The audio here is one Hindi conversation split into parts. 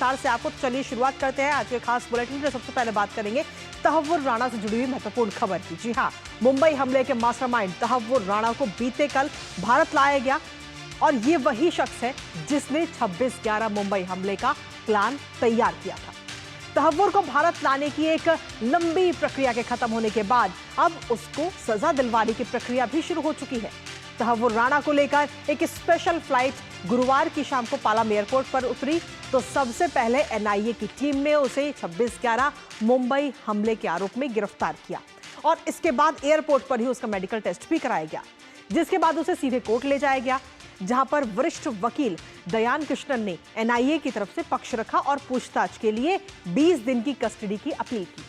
विस्तार से आपको। तो चलिए शुरुआत करते हैं आज के खास बुलेटिन में। सबसे पहले बात करेंगे तहव्वुर राणा से जुड़ी हुई महत्वपूर्ण खबर की। जी हाँ, मुंबई हमले के मास्टरमाइंड तहव्वुर राणा को बीते कल भारत लाया गया और ये वही शख्स है जिसने 26/11 मुंबई हमले का प्लान तैयार किया था। तहव्वुर को भारत लाने की एक लंबी प्रक्रिया के खत्म होने के बाद अब उसको सजा दिलवाने की प्रक्रिया भी शुरू हो चुकी है। तहव्वुर राणा को लेकर एक स्पेशल फ्लाइट गुरुवार की शाम को पालम एयरपोर्ट पर उतरी तो सबसे पहले एनआईए की टीम ने उसे 26/11 मुंबई हमले के आरोप में गिरफ्तार किया और इसके बाद एयरपोर्ट पर ही उसका मेडिकल टेस्ट भी कराया गया, जिसके बाद उसे सीधे कोर्ट ले जाया गया, जहां पर वरिष्ठ वकील दयान कृष्णन ने एनआईए की तरफ से पक्ष रखा और पूछताछ के लिए 20 दिन की कस्टडी की अपील की,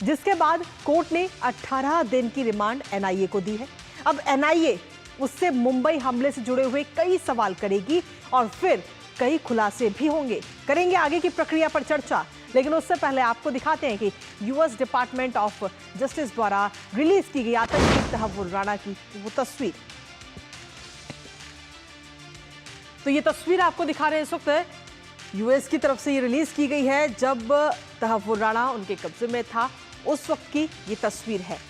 जिसके बाद कोर्ट ने 18 दिन की रिमांड एनआईए को दी है। अब एनआईए उससे मुंबई हमले से जुड़े हुए कई सवाल करेगी और फिर कई खुलासे भी होंगे। करेंगे आगे की प्रक्रिया पर चर्चा, लेकिन उससे पहले आपको दिखाते हैं कि यूएस डिपार्टमेंट ऑफ जस्टिस द्वारा रिलीज की गई आतंकी तहव्वुर राणा की वो तस्वीर। तो ये तस्वीर आपको दिखा रहे हैं इस वक्त यूएस की तरफ से ये रिलीज की गई है जब तहव्वुर राणा उनके कब्जे में था, उस वक्त की ये तस्वीर है।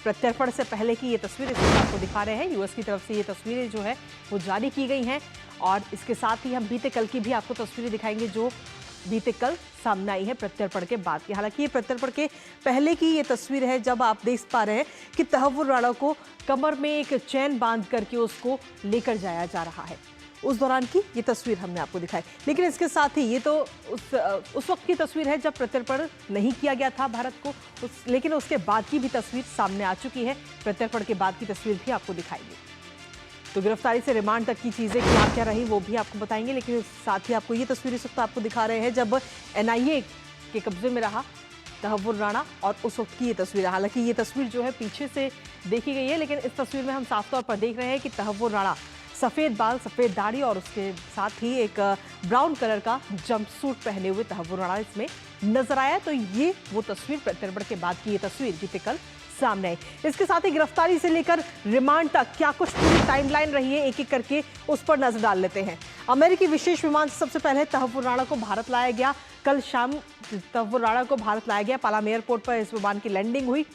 प्रत्यर्पण से पहले की ये तस्वीर इस वक्त आपको दिखा रहे हैं। यूएस की तरफ से ये तस्वीरें जो है वो जारी की गई हैं और इसके साथ ही हम बीते कल की भी आपको तस्वीरें दिखाएंगे जो बीते कल सामने आई है प्रत्यर्पण के बाद की। हालांकि ये प्रत्यर्पण के पहले की ये तस्वीर है जब आप देख पा रहे हैं कि तहव्वुर राणा को कमर में एक चैन बांध करके उसको लेकर जाया जा रहा है। उस दौरान की ये तस्वीर हमने आपको दिखाई, लेकिन इसके साथ ही ये तो उस वक्त की तस्वीर है जब प्रत्यर्पण नहीं किया गया था भारत को, लेकिन उसके बाद की भी तस्वीर सामने आ चुकी है। प्रत्यर्पण के बाद की तस्वीर भी आपको दिखाएंगे। तो गिरफ्तारी से रिमांड तक की चीज़ें क्या रही वो भी आपको बताएंगे, लेकिन साथ ही आपको ये तस्वीर इस वक्त आपको दिखा रहे हैं जब एनआईए के कब्जे में रहा तहव्वुर राणा और उस वक्त की ये तस्वीर। हालांकि ये तस्वीर जो है पीछे से देखी गई है, लेकिन इस तस्वीर में हम साफ तौर पर देख रहे हैं कि तहव्वुर राणा सफ़ेद बाल, सफ़ेद दाढ़ी और उसके साथ ही एक ब्राउन कलर का जंपसूट पहने हुए तहव्वुर राणा इसमें नजर आया। तो ये वो तस्वीर प्रत्यर्पण के बाद की ये तस्वीर बीते कल सामने आई। इसके साथ ही गिरफ्तारी से लेकर रिमांड तक क्या कुछ पूरी टाइमलाइन रही है, एक एक करके उस पर नजर डाल लेते हैं। अमेरिकी विशेष विमान से सबसे पहले तहव्वुर राणा को भारत लाया गया। कल शाम तहव्वुर राणा को भारत लाया गया। पालम एयरपोर्ट पर इस विमान की लैंडिंग हुई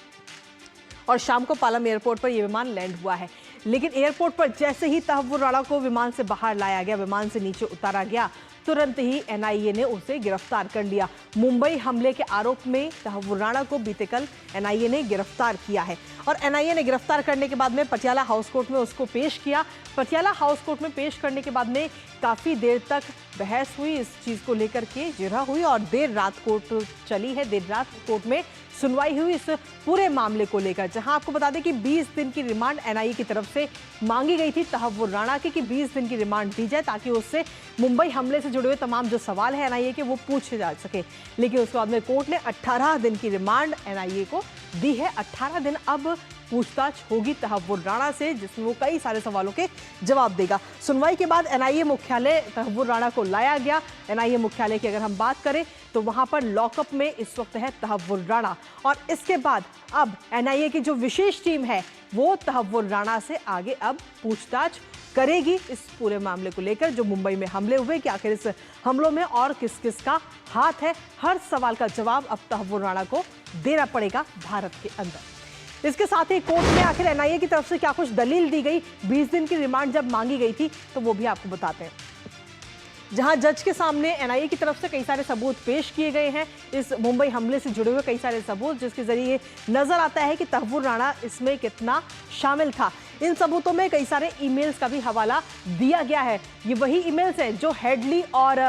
और शाम को पालम एयरपोर्ट पर यह विमान लैंड हुआ है। लेकिन एयरपोर्ट पर जैसे ही तहव्वुर राणा को विमान से बाहर लाया गया, विमान से नीचे उतारा गया, तुरंत ही एनआईए ने उसे गिरफ्तार कर लिया। मुंबई हमले के आरोप में तहव्वुर राणा को बीते कल एनआईए ने गिरफ्तार किया है और एनआईए ने गिरफ्तार करने के बाद में पटियाला हाउस कोर्ट में उसको पेश किया। पटियाला हाउस कोर्ट में पेश करने के बाद में काफ़ी देर तक बहस हुई, इस चीज़ को लेकर के जिरह हुई और देर रात कोर्ट चली है। देर रात कोर्ट में सुनवाई हुई इस पूरे मामले को लेकर, जहां आपको बता दें कि 20 दिन की रिमांड एनआईए की तरफ से मांगी गई थी तहव्वुर राणा की कि 20 दिन की रिमांड दी जाए ताकि उससे मुंबई हमले से जुड़े हुए तमाम जो सवाल है एनआईए के वो पूछे जा सके। लेकिन उसके बाद में कोर्ट ने 18 दिन की रिमांड एनआईए को दी है। 18 दिन अब पूछताछ होगी तहव्वुर राणा से, जिसमें वो कई सारे सवालों के जवाब देगा। सुनवाई के बाद एनआईए मुख्यालय तहव्वुर राणा को लाया गया। एनआईए मुख्यालय की अगर हम बात करें तो वहां पर लॉकअप में इस वक्त है तहव्वुर राणा और इसके बाद अब एनआईए की जो विशेष टीम है वो तहव्वुर राणा से आगे अब पूछताछ करेगी इस पूरे मामले को लेकर जो मुंबई में हमले हुए कि आखिर इस हमलों में और किस किस का हाथ है। हर सवाल का जवाब अब तहव्वुर राणा को देना पड़ेगा भारत के अंदर। इसके साथ ही कोर्ट में आखिर एनआईए की तरफ से क्या कुछ दलील दी गई, 20 दिन की रिमांड जब मांगी गई थी तो वो भी आपको बताते हैं। जहां जज के सामने एनआईए की तरफ से कई सारे सबूत पेश किए गए हैं, इस मुंबई हमले से जुड़े हुए कई सारे सबूत, जिसके जरिए नजर आता है कि तहव्वुर राणा इसमें कितना शामिल था। इन सबूतों में कई सारे ईमेल्स का भी हवाला दिया गया है। ये वही ईमेल्स हैं जो हेडली और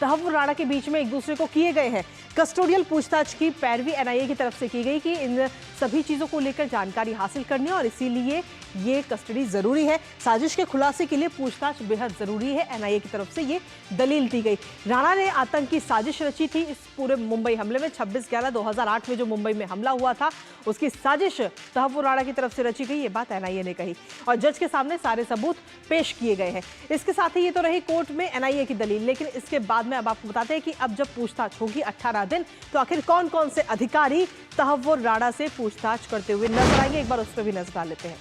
तहव्वुर राणा के बीच में एक दूसरे को किए गए हैं। कस्टोडियल पूछताछ की पैरवी एनआईए की तरफ से की गई कि इन सभी चीज़ों को लेकर जानकारी हासिल करनी और इसीलिए ये कस्टडी ज़रूरी है। साजिश के खुलासे के लिए पूछताछ बेहद ज़रूरी है, एनआईए की तरफ से ये दलील दी गई। राणा ने आतंकी साजिश रची थी इस पूरे मुंबई हमले में। 26/11/2008 में जो मुंबई में हमला हुआ था उसकी साजिश तहव्वुर राणा की तरफ से रची गई, ये बात एनआईए ने कही और जज के सामने सारे सबूत पेश किए गए हैं। इसके साथ ही ये तो रही कोर्ट में एनआईए की दलील, लेकिन इसके बाद में अब आपको बताते हैं कि अब जब पूछताछ होगी 18 दिन, तो आखिर कौन कौन से अधिकारी तहव्वुर राणा से पूछताछ करते हुए नजर आएंगे, एक बार उस पर भी नजर डाल लेते हैं।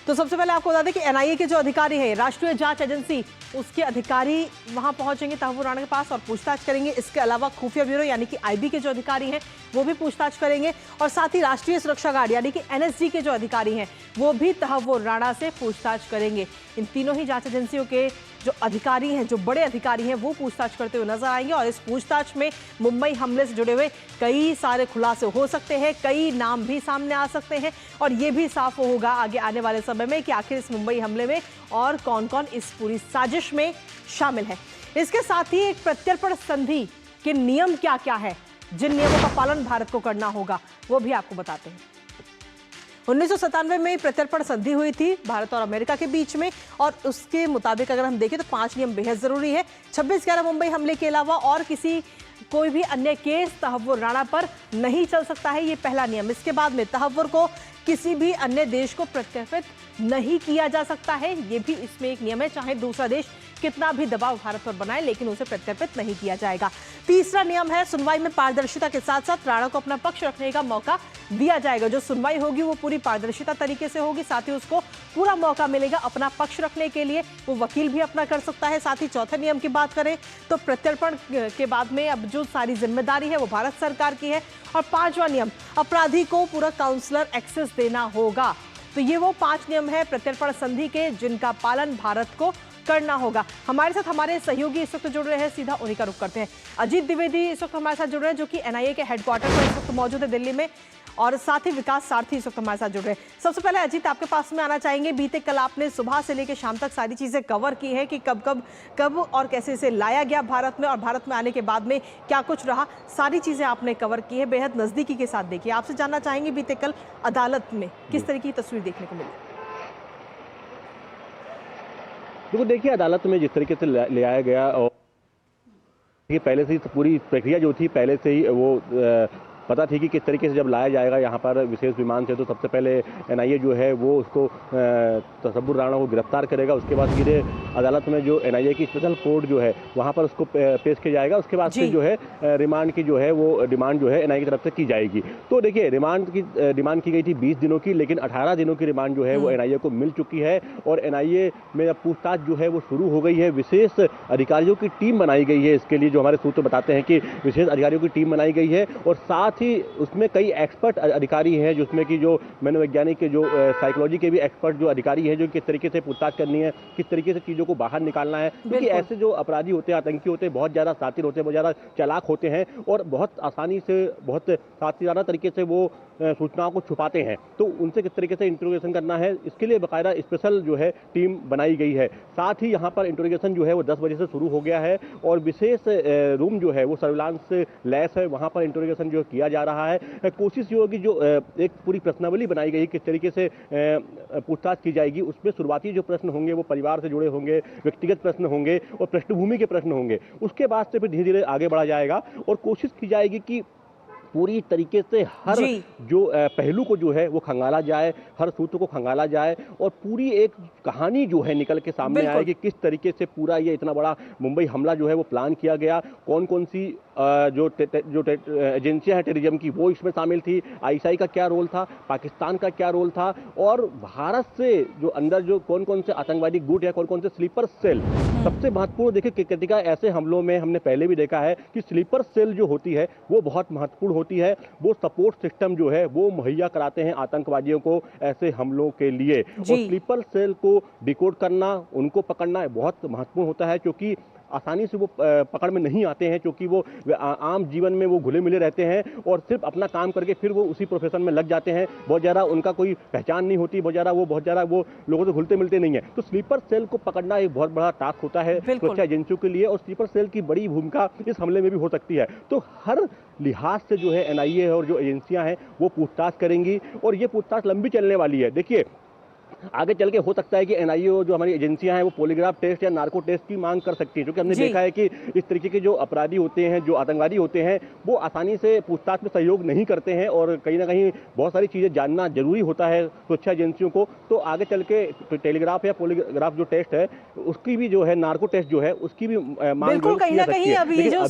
तो सबसे पहले आपको बता दें कि एनआईए के जो अधिकारी हैं, राष्ट्रीय जांच एजेंसी, उसके अधिकारी वहां पहुंचेंगे तहव्वुर राणा के पास और पूछताछ करेंगे। इसके अलावा खुफिया ब्यूरो यानी कि आईबी के जो अधिकारी हैं वो भी पूछताछ करेंगे और साथ ही राष्ट्रीय सुरक्षा गार्ड यानी कि एनएसजी के जो अधिकारी हैं वो भी तहव्वुर राणा से पूछताछ करेंगे। इन तीनों ही जांच एजेंसियों के जो अधिकारी हैं, जो बड़े अधिकारी हैं, वो पूछताछ करते हुए नजर आएंगे और इस पूछताछ में मुंबई हमले से जुड़े हुए कई सारे खुलासे हो सकते हैं, कई नाम भी सामने आ सकते हैं और ये भी साफ होगा आगे आने वाले समय में कि आखिर इस मुंबई हमले में और कौन कौन इस पूरी साजिश में शामिल है। इसके साथ ही एक प्रत्यर्पण संधि के नियम क्या क्या है, जिन नियमों का पालन भारत को करना होगा, वो भी आपको बताते हैं। 1997 में प्रत्यर्पण संधि हुई थी भारत और अमेरिका के बीच में और उसके मुताबिक अगर हम देखें तो 5 नियम बेहद जरूरी है। 26/11 मुंबई हमले के अलावा और कोई भी अन्य केस तहव्वुर राणा पर नहीं चल सकता है, ये पहला नियम। इसके बाद में तहव्वुर को किसी भी अन्य देश को प्रत्यर्पित नहीं किया जा सकता है, ये भी इसमें एक नियम है। चाहे दूसरा देश कितना भी दबाव भारत पर बनाए लेकिन उसे प्रत्यर्पित नहीं किया जाएगा। तीसरा नियम है सुनवाई में पारदर्शिता के साथ साथ राणा को अपना पक्ष रखने का मौका दिया जाएगा। जो सुनवाई होगी वो पूरी पारदर्शिता तरीके से होगी, साथ ही उसको पूरा मौका मिलेगा अपना पक्ष रखने के लिए, वो वकील भी अपना कर सकता है। साथ ही चौथे नियम की बात करें तो प्रत्यर्पण के बाद में अब जो सारी जिम्मेदारी है वो भारत सरकार की है। और 5वां नियम, अपराधी को पूरा काउंसलर एक्सेस देना होगा। तो ये वो 5 नियम है प्रत्यर्पण संधि के जिनका पालन भारत को करना होगा। हमारे साथ हमारे सहयोगी इस वक्त जुड़ रहे हैं, सीधा उन्हीं का रुख करते हैं। अजीत द्विवेदी इस वक्त हमारे साथ जुड़ रहे हैं जो कि एनआईए के हेडक्वार्टर पर इस वक्त मौजूद है दिल्ली में, और साथ ही विकास सारथी इस वक्त हमारे साथ जुड़ रहे हैं। सबसे पहले अजीत आपके पास में आना चाहेंगे, बीते कल आपने सुबह से लेकर शाम तक सारी चीजें कवर की है कि कब और कैसे इसे लाया गया भारत में और भारत में आने के बाद में क्या कुछ रहा, सारी चीजें आपने कवर की है, बेहद नजदीकी के साथ देखिए। आपसे जानना चाहेंगे बीते कल अदालत में किस तरह की तस्वीर देखने को मिली? देखिए, अदालत में जिस तरीके से ले आया गया और ये पहले से ही पूरी प्रक्रिया जो थी पहले से ही वो पता थी कि किस तरीके से जब लाया जाएगा यहाँ पर विशेष विमान से, तो सबसे पहले एनआईए जो है वो उसको तहव्वुर राणा को गिरफ्तार करेगा। उसके बाद सीधे अदालत में जो एनआईए की स्पेशल कोर्ट जो है वहाँ पर उसको पेश किया जाएगा। उसके बाद से जो है रिमांड की जो है वो डिमांड जो है एनआईए की तरफ से की जाएगी। तो देखिए, रिमांड की डिमांड की गई थी 20 दिनों की, लेकिन 18 दिनों की रिमांड जो है वो एनआईए को मिल चुकी है और एनआईए में अब पूछताछ जो है वो शुरू हो गई है। विशेष अधिकारियों की टीम बनाई गई है इसके लिए, जो हमारे सूत्र बताते हैं कि विशेष अधिकारियों की टीम बनाई गई है और साथ ही उसमें कई एक्सपर्ट अधिकारी हैं, जिसमें कि जो मनोवैज्ञानिक के, जो साइकोलॉजी के भी एक्सपर्ट जो अधिकारी हैं, जो किस तरीके से पूछताछ करनी है, किस तरीके से चीज़ों को बाहर निकालना है। क्योंकि ऐसे जो अपराधी होते हैं, आतंकी होते हैं, बहुत ज़्यादा शातिर होते हैं, बहुत ज़्यादा चालाक होते हैं और बहुत आसानी से, बहुत साथीदाना तरीके से वो सूचनाओं को छुपाते हैं। तो उनसे किस तरीके से इंट्रोगेशन करना है, इसके लिए बाकायदा स्पेशल जो है टीम बनाई गई है। साथ ही यहाँ पर इंट्रोगेशन जो है वो 10 बजे से शुरू हो गया है और विशेष रूम जो है वो सर्विलांस लैस है, वहाँ पर इंट्रोगेशन जो किया जा रहा है। कोशिश ये होगी, जो एक पूरी प्रश्नावली बनाई गई है किस तरीके से पूछताछ की जाएगी, उसमें शुरुआती जो प्रश्न होंगे वो परिवार से जुड़े होंगे, व्यक्तिगत प्रश्न होंगे और पृष्ठभूमि के प्रश्न होंगे। उसके बाद से फिर धीरे धीरे आगे बढ़ा जाएगा और कोशिश की जाएगी कि पूरी तरीके से हर जो पहलू को जो है वो खंगाला जाए, हर सूत्र को खंगाला जाए और पूरी एक कहानी जो है निकल के सामने आए कि किस तरीके से पूरा ये इतना बड़ा मुंबई हमला जो है वो प्लान किया गया, कौन कौन सी जो एजेंसियां हैं टेररिज्म की वो इसमें शामिल थी, आईएसआई का क्या रोल था, पाकिस्तान का क्या रोल था और भारत से जो अंदर जो कौन कौन से आतंकवादी गुट या कौन कौन से स्लीपर सेल। सबसे महत्वपूर्ण देखिए, कृतिका ऐसे हमलों में हमने पहले भी देखा है कि स्लीपर सेल जो होती है वो बहुत महत्वपूर्ण होती है। वो सपोर्ट सिस्टम जो है वो मुहैया कराते हैं आतंकवादियों को ऐसे हमलों के लिए। और स्लीपर सेल को डिकोड करना, उनको पकड़ना बहुत महत्वपूर्ण होता है, क्योंकि आसानी से वो पकड़ में नहीं आते हैं, क्योंकि वो आम जीवन में वो घुले मिले रहते हैं और सिर्फ अपना काम करके फिर वो उसी प्रोफेशन में लग जाते हैं। बहुत ज़्यादा उनका कोई पहचान नहीं होती, बहुत ज़्यादा वो लोगों से घुलते मिलते नहीं है। तो स्लीपर सेल को पकड़ना एक बहुत बड़ा टास्क होता है सुरक्षा एजेंसियों के लिए और स्लीपर सेल की बड़ी भूमिका इस हमले में भी हो सकती है। तो हर लिहाज से जो है एनआईए और जो एजेंसियां हैं वो पूछताछ करेंगी और ये पूछताछ लंबी चलने वाली है। देखिए, आगे चल के हो सकता है कि एनआईए जो हमारी एजेंसियां हैं वो पॉलीग्राफ टेस्ट या नार्को टेस्ट की मांग कर सकती है, क्योंकि हमने देखा है कि इस तरीके के जो अपराधी होते हैं, जो आतंकवादी होते हैं, वो आसानी से पूछताछ में सहयोग नहीं करते हैं और कहीं ना कहीं बहुत सारी चीज़ें जानना जरूरी होता है सुरक्षा एजेंसियों को। तो आगे चल के टेलीग्राफ या पॉलीग्राफ जो टेस्ट है उसकी भी जो है, नार्को टेस्ट जो है उसकी भी मांग कहीं ना कहीं अभी जो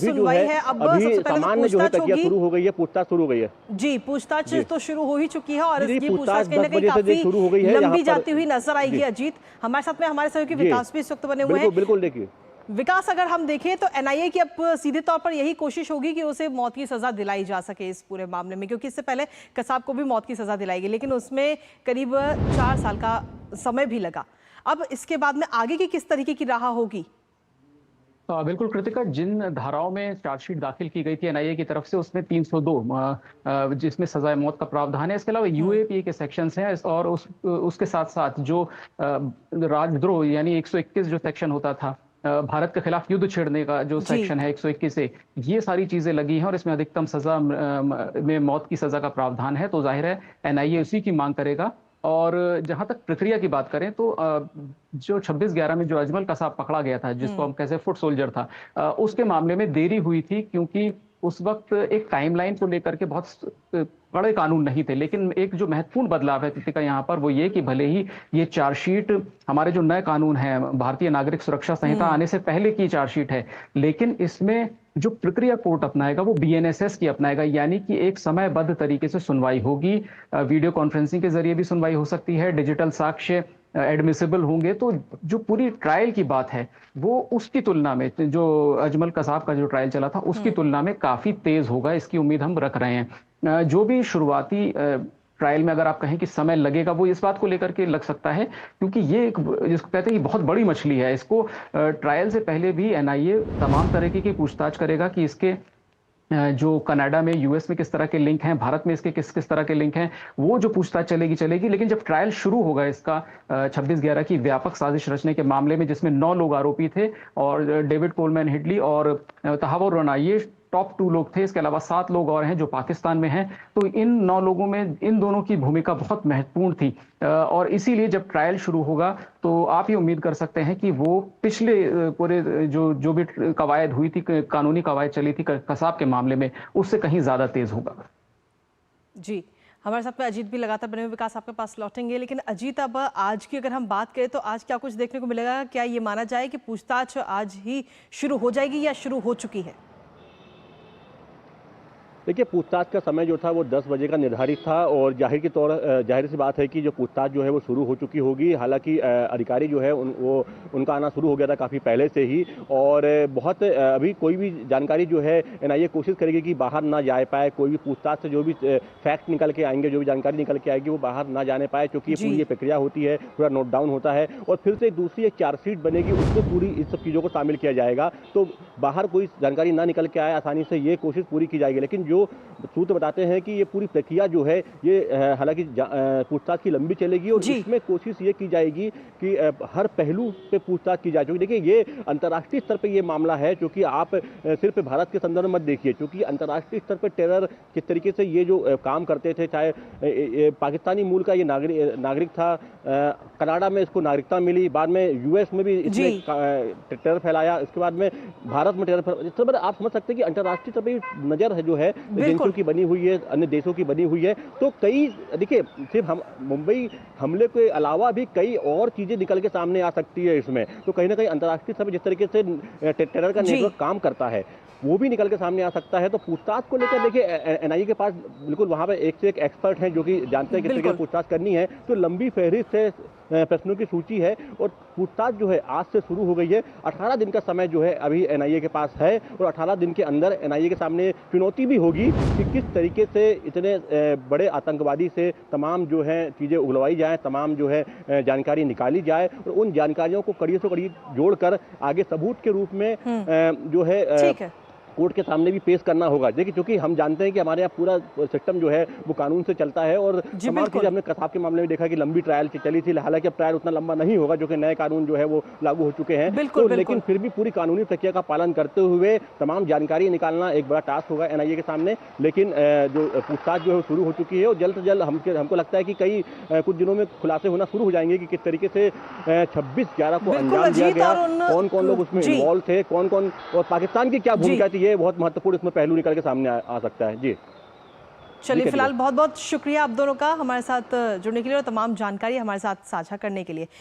सामान्य जो है प्रक्रिया शुरू हो गई है, पूछताछ शुरू हो गई है। जी, पूछताछ तो शुरू हो ही चुकी है और पूछताछ 10 बजे से शुरू हो गई है। यहाँ जाती हुई नजर आएगी अजीत। हमारे साथ में हमारे सहयोगी विकास भी इस वक्त बने हुए हैं। बिल्कुल देखिए विकास, अगर हम देखें तो एनआईए की अब सीधे तौर पर यही कोशिश होगी कि उसे मौत की सजा दिलाई जा सके इस पूरे मामले में, क्योंकि इससे पहले कसाब को भी मौत की सजा दिलाई गई, लेकिन उसमें करीब 4 साल का समय भी लगा। अब इसके बाद में आगे की किस तरीके की राह होगी? बिल्कुल कृतिका, जिन धाराओं में चार्जशीट दाखिल की गई थी एनआईए की तरफ से, उसमें 302 जिसमें सजाए मौत का प्रावधान है। इसके अलावा यूएपीए के सेक्शंस हैं और उसके साथ साथ जो राजद्रोह यानी 121 जो सेक्शन होता था, भारत के खिलाफ युद्ध छेड़ने का जो सेक्शन है 121 से, ये सारी चीजें लगी हैं और इसमें अधिकतम सजा में मौत की सजा का प्रावधान है। तो जाहिर है एनआईए उसी की मांग करेगा। और जहां तक प्रक्रिया की बात करें तो जो 26/11 में जो अजमल कसाब पकड़ा गया था, जिसको हम कैसे फुट सोल्जर था, उसके मामले में देरी हुई थी क्योंकि उस वक्त एक टाइमलाइन को लेकर के बहुत कड़े कानून नहीं थे। लेकिन एक जो महत्वपूर्ण बदलाव है कृतिका यहाँ पर, वो ये कि भले ही ये चार्जशीट हमारे जो नए कानून है, भारतीय नागरिक सुरक्षा संहिता आने से पहले की चार्जशीट है, लेकिन इसमें जो प्रक्रिया कोर्ट अपनाएगा वो बीएनएसएस की अपनाएगा, यानी कि एक समयबद्ध तरीके से सुनवाई होगी। वीडियो कॉन्फ्रेंसिंग के जरिए भी सुनवाई हो सकती है, डिजिटल साक्ष्य एडमिसिबल होंगे। तो जो पूरी ट्रायल की बात है वो उसकी तुलना में, जो अजमल कसाब का जो ट्रायल चला था उसकी तुलना में काफी तेज होगा, इसकी उम्मीद हम रख रहे हैं। जो भी शुरुआती ट्रायल में अगर आप कहें कि समय लगेगा, वो इस बात को लेकर के लग सकता है क्योंकि ये एक, जिसको कहते हैं कि बहुत बड़ी मछली है। इसको ट्रायल से पहले भी एनआईए तमाम तरीके की पूछताछ करेगा कि इसके जो कनाडा में, यूएस में किस तरह के लिंक हैं, भारत में इसके किस किस तरह के लिंक हैं, वो जो पूछताछ चलेगी। लेकिन जब ट्रायल शुरू होगा इसका 26/11 की व्यापक साजिश रचने के मामले में, जिसमें 9 लोग आरोपी थे और डेविड कोलमैन हिडली और तहावुर राना, ये टॉप 2 लोग थे। इसके अलावा 7 लोग और हैं जो पाकिस्तान में हैं। तो इन 9 लोगों में इन दोनों की भूमिका बहुत महत्वपूर्ण थी और इसीलिए जब ट्रायल शुरू होगा तो आप ये उम्मीद कर सकते हैं कि वो पिछले पूरे जो भी कवायद हुई थी, कानूनी कवायद चली थी कसाब के मामले में, उससे कहीं ज्यादा तेज होगा। जी, हमारे साथ में अजीत भी लगातार बने हुए। विकास, आपके पास लौटेंगे, लेकिन अजीत, अब आज की अगर हम बात करें तो आज क्या कुछ देखने को मिलेगा? क्या ये माना जाए कि पूछताछ आज ही शुरू हो जाएगी या शुरू हो चुकी है? देखिए, पूछताछ का समय जो था वो 10 बजे का निर्धारित था और जाहिर सी बात है कि जो पूछताछ जो है वो शुरू हो चुकी होगी। हालांकि अधिकारी जो है उनका आना शुरू हो गया था काफ़ी पहले से ही और बहुत अभी कोई भी जानकारी जो है एनआईए कोशिश करेगी कि बाहर ना जा पाए। कोई भी पूछताछ से जो भी फैक्ट निकल के आएंगे, जो भी जानकारी निकल के आएगी, वो बाहर ना जाने पाए, क्योंकि ये पूरी प्रक्रिया होती है, पूरा नोट डाउन होता है और फिर से दूसरी एक चार्जशीट बनेगी, उसमें पूरी इस सब चीज़ों को शामिल किया जाएगा। तो बाहर कोई जानकारी ना निकल के आए आसानी से, ये कोशिश पूरी की जाएगी। लेकिन जो सूत्र बताते हैं कि ये पूरी प्रक्रिया जो है ये हालांकि पूछताछ की लंबी चलेगी और इसमें कोशिश ये की जाएगी कि हर पहलू पे पूछताछ की जाए। क्योंकि देखिए, ये अंतर्राष्ट्रीय स्तर पे ये मामला है, क्योंकि आप सिर्फ भारत के संदर्भ में मत देखिए, क्योंकि अंतर्राष्ट्रीय स्तर पे टेरर किस तरीके से ये जो काम करते थे, चाहे पाकिस्तानी मूल का ये नागरिक था, कनाडा में इसको नागरिकता मिली, बाद में यूएस में भी इसने टेरर फैलाया, इसके बाद में भारत में टेरर फैलाया। आप समझ सकते हैं कि अंतर्राष्ट्रीय स्तर पर नजर है जो है एजेंसियों की बनी हुई है, अन्य देशों की बनी हुई है। तो कई, देखिए, सिर्फ हम मुंबई हमले के अलावा भी कई और चीजें निकल के सामने आ सकती है इसमें। तो कहीं ना कहीं अंतर्राष्ट्रीय स्तर पर जिस तरीके से टेरर का नेटवर्क काम करता है वो भी निकल के सामने आ सकता है। तो पूछताछ को लेकर देखिए, एनआईए के पास बिल्कुल वहां पे एक से एक एक्सपर्ट हैं जो कि जानते हैं किस तरीके से पूछताछ करनी है। तो लंबी फहरिस्त है, प्रश्नों की सूची है और पूछताछ जो है आज से शुरू हो गई है। 18 दिन का समय जो है अभी एनआईए के पास है और 18 दिन के अंदर एनआईए के सामने चुनौती भी होगी कि किस तरीके से इतने बड़े आतंकवादी से तमाम जो है चीज़ें उगलवाई जाए, तमाम जो है जानकारी निकाली जाए और उन जानकारियों को कड़ी से कड़ी जोड़कर आगे सबूत के रूप में जो है कोर्ट के सामने भी पेश करना होगा। देखिए, क्योंकि हम जानते हैं कि हमारे यहाँ पूरा सिस्टम जो है वो कानून से चलता है और तमाम चीजें हमने कसाब के मामले में देखा कि लंबी ट्रायल चली थी। हालांकि अब ट्रायल उतना लंबा नहीं होगा, जो कि नए कानून जो है वो लागू हो चुके हैं। तो लेकिन फिर भी पूरी कानूनी प्रक्रिया का पालन करते हुए तमाम जानकारी निकालना एक बड़ा टास्क होगा एनआईए के सामने। लेकिन जो पूछताछ जो है शुरू हो चुकी है और जल्द से जल्द हमको लगता है कि कुछ दिनों में खुलासे होना शुरू हो जाएंगे कि किस तरीके से 26/11 को अंजाम दिया गया, कौन कौन लोग उसमें इन्वॉल्व थे, कौन कौन, और पाकिस्तान की क्या भूमिका थी। ये बहुत महत्वपूर्ण इसमें पहलू निकल के सामने आ सकता है। जी चलिए, फिलहाल बहुत बहुत शुक्रिया आप दोनों का हमारे साथ जुड़ने के लिए और तमाम जानकारी हमारे साथ साझा करने के लिए।